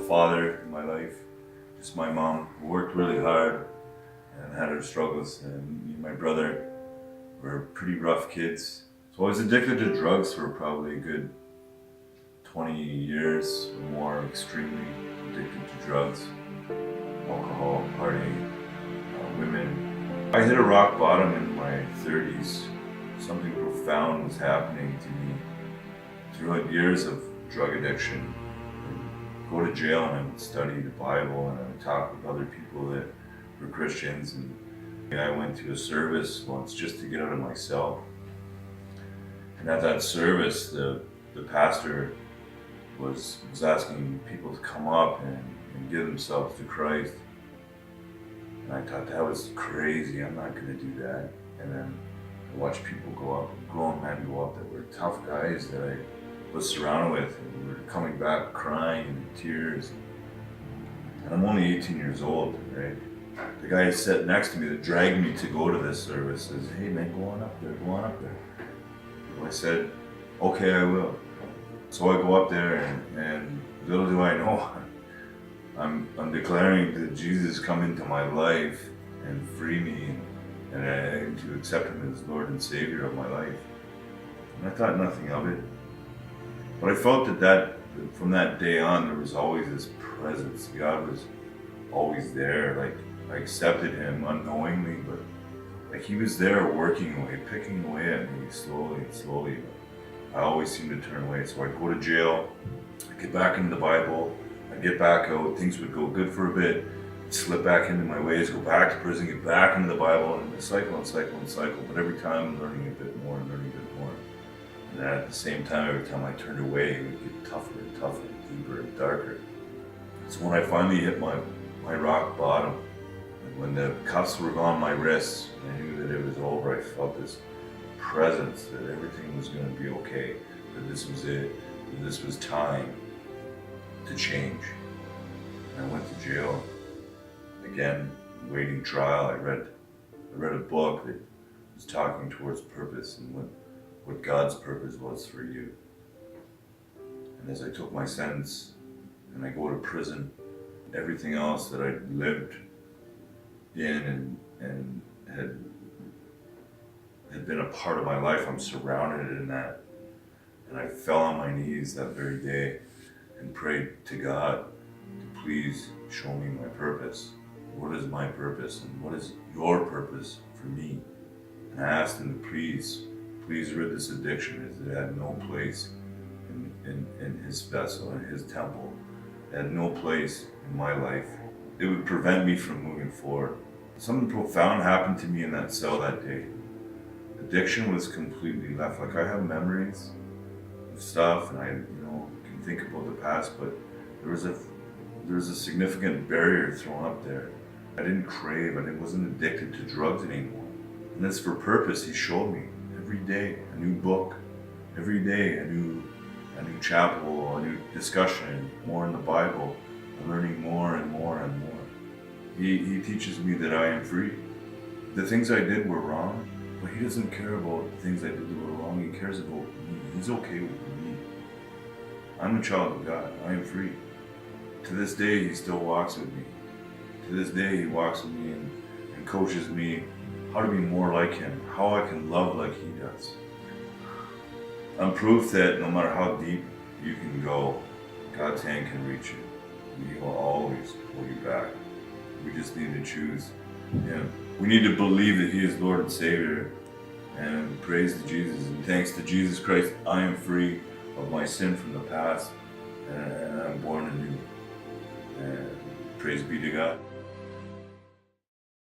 father in my life, just my mom, who worked really hard and had her struggles. And me and my brother were pretty rough kids. So I was addicted to drugs for probably a good 20 years or more, extremely addicted to drugs, alcohol, partying, women. I hit a rock bottom in my 30s. Something profound was happening to me throughout years of drug addiction. I'd go to jail and I would study the Bible and I would talk with other people that were Christians. And I went to a service once just to get out of my cell. And at that service, the pastor was asking people to come up and give themselves to Christ. And I thought that was crazy. I'm not going to do that. And then I watched people go up, grown men go up that were tough guys that I was surrounded with, and we were coming back crying and in tears. And I'm only 18 years old, right? The guy sat next to me that dragged me to go to this service says, "Hey man, go on up there, go on up there." So I said, "Okay, I will." So I go up there and little do I know, I'm declaring that Jesus come into my life and free me and to accept him as Lord and Savior of my life. And I thought nothing of it. But I felt that from that day on, there was always this presence. God was always there. Like, I accepted him unknowingly, but like he was there working away, picking away at me slowly and slowly. I always seemed to turn away. So I'd go to jail, I'd get back into the Bible, I'd get back out, things would go good for a bit, slip back into my ways, go back to prison, get back into the Bible, and cycle and cycle and cycle. But every time I'm learning a bit more and learning a bit more. And then at the same time, every time I turned away, it would get tougher and tougher, deeper and darker. So when I finally hit my rock bottom, and when the cuffs were on my wrists, I knew that it was over. I felt this presence that everything was going to be okay, that this was it, that this was time to change. And I went to jail again, waiting trial. I read a book that was talking towards purpose and what God's purpose was for you. And as I took my sentence and I go to prison, everything else that I lived in and had been a part of my life, I'm surrounded in that. And I fell on my knees that very day and prayed to God to please show me my purpose. What is my purpose and what is your purpose for me? And I asked him to please rid this addiction, as it had no place in his vessel, in his temple. It had no place in my life. It would prevent me from moving forward. Something profound happened to me in that cell that day. Addiction was completely left. Like, I have memories of stuff and I can think about the past, but there was a significant barrier thrown up there. I didn't crave, I wasn't addicted to drugs anymore. And it's for purpose. He showed me every day a new book, every day a new chapel, a new discussion, more in the Bible. I'm learning more and more and more. He teaches me that I am free. The things I did were wrong, but he doesn't care about the things I did that were wrong. He cares about me. He's okay with me. I'm a child of God. I am free. To this day, he still walks with me. To this day, he walks with me and coaches me how to be more like him, how I can love like he does. I'm proof that no matter how deep you can go, God's hand can reach you. He will always pull you back. We just need to choose him. We need to believe that he is Lord and Savior. And praise to Jesus. And thanks to Jesus Christ, I am free of my sin from the past. And I'm born anew. And praise be to God.